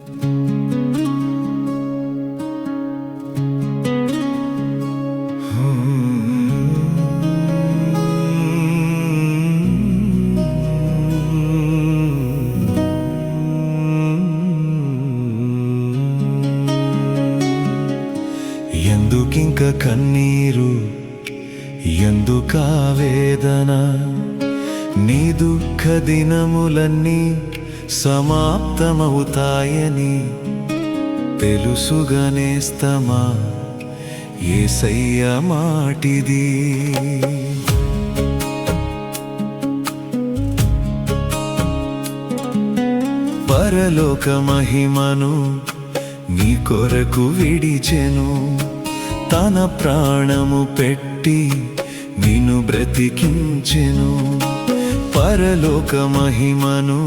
ఎందుకింక కన్నీరు, ఎందుకా వేదన? నీ దుఃఖ దినములన్నీ సమాప్తమవుతాయని తెలుసుగనేస్తమా, యేసయ్య మాటిది. పరలోక మహిమను నీ కొరకు విడిచెను, తన ప్రాణము పెట్టి నిన్ను బ్రతికించెను. పరలోక మహిమను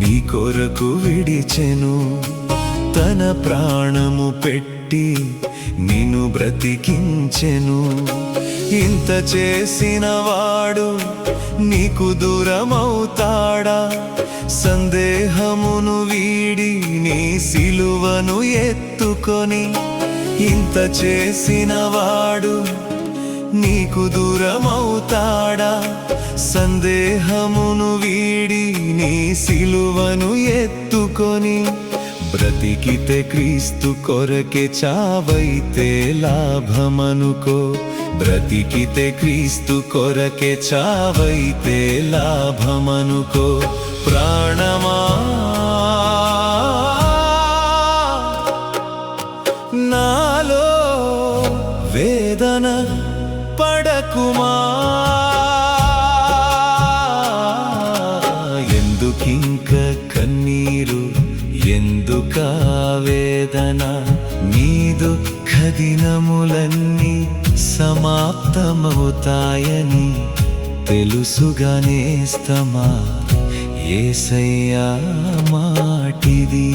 నీ కొరకు విడిచెను, తన ప్రాణము పెట్టి నిన్ను బ్రతికించెను. ఇంత చేసిన వాడు నీకు దూరమవుతాడా? సందేహమును వీడి నీ సిలువను ఎత్తుకొని, ఇంత చేసిన వాడు నీకు దూరమవుతాడా? సందేహమును వీడి నీ సిలువను ఎత్తుకొని, బ్రతికితే క్రీస్తు కొరకే, చావైతే లాభమనుకో. బ్రతికితే క్రీస్తు కొరకే, చావైతే లాభమనుకో. ప్రాణమా నాలో వేదన పడకుమా, ఎందుకింక కన్నీరు, ఎందుకా వేదన? నీ దుఃఖ దినములన్నీ సమాప్తమవుతాయని తెలుసుగనేస్తమా, యేసయ్య మాటిది.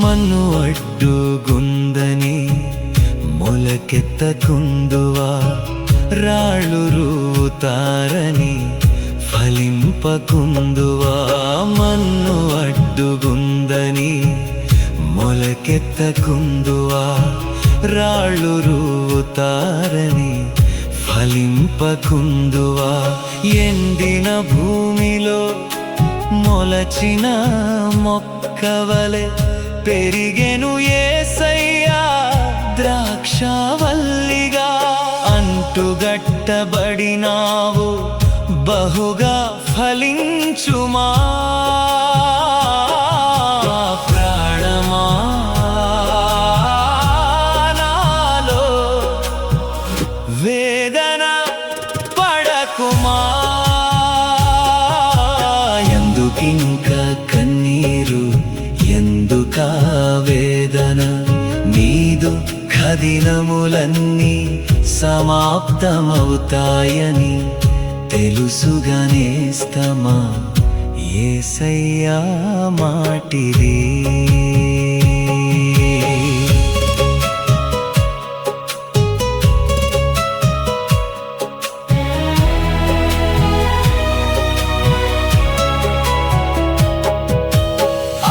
మన్ను అడ్డుగుందని మొలకెత్తకుందువా, రాళ్ళు రూతారని ఫలింపకుందువా. మన్ను అడ్డుగుందని మొలకెత్తకుందువా, రాళ్ళు రూతారని ఫలింపకుందువా. ఎండిన భూమిలో మొలచిన మొక్కవలె పెరిగెను యేసయ్యా ద్రాక్షవల్లిగా. అంటుగట్టబడినావు, బహుగా ఫలించుమా. ప్రాణమా నాలో వేదన పడకుమా, ఎందుకింక కన్నీరు, ఎందుకా వేదన? నీ దుఃఖ దినములన్నీ సమాప్తమవుతాయని తెలుసుగనేస్తమా, యేసయ్య మాటిది.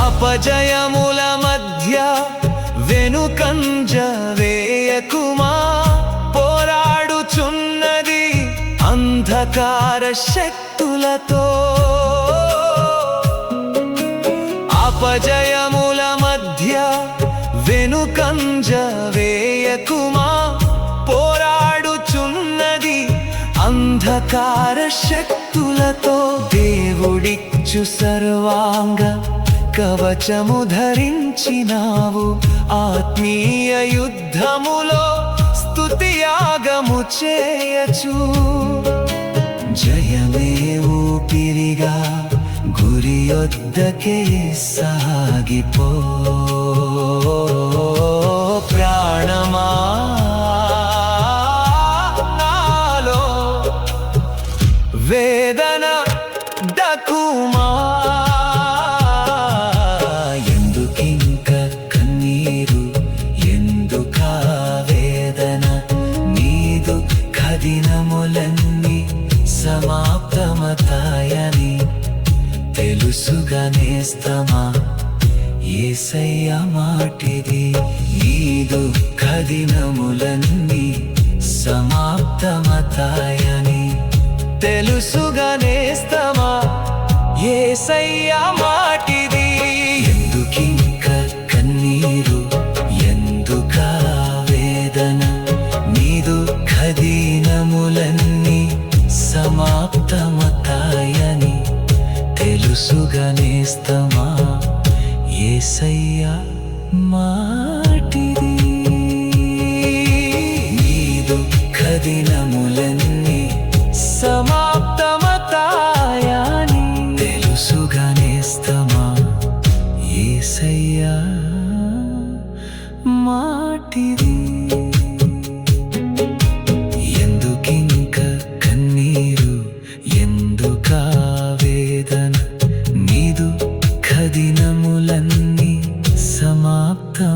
అపజయముల మధ్య వెనుకంజ వేయకుమా, పోరాడుచున్నది అంధకార శక్తులతో. అపజయముల మధ్య వెనుకంజ వేయకుమా, పోరాడుచున్నది అంధకార శక్తులతో. దేవుడిచ్చు సర్వాంగ కవచము ధరించినావు, ఆత్మీయ యుద్ధములో స్తుతియాగము చేయచు. జయమే ఊపిరిగా గురియొద్దకే సాగిపో. ప్రాణమా నాలో వేదన దకుమా, ఎందుకింక కన్నీరు, యేసయ్య మాటిది ఈ దుఃఖ దినములన్నీ సమాప్తమతాయని తెలుసుగా నేస్తమా యేసయ్య మాటిది ఎందుకింక కన్నీరు ఎందుకా వేదన నీ దుఃఖ దినములన్నీ సమాప్తమతాయని తెలుసుగా నేస్తమా యేసయ్య మాటిది నీ దుఃఖ దినములన్నీ సమాప్తమతాయని తెలుసుగా నేస్తమా యేసయ్య మాటిది ఎందుకింక కన్నీరు ఎందుకా వేదన నీ దుఃఖ దినములన్నీ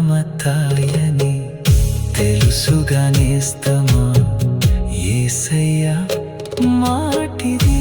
సమాప్తమతాయని తెలుసుగా నేస్తమా యేసయ్య మాటిది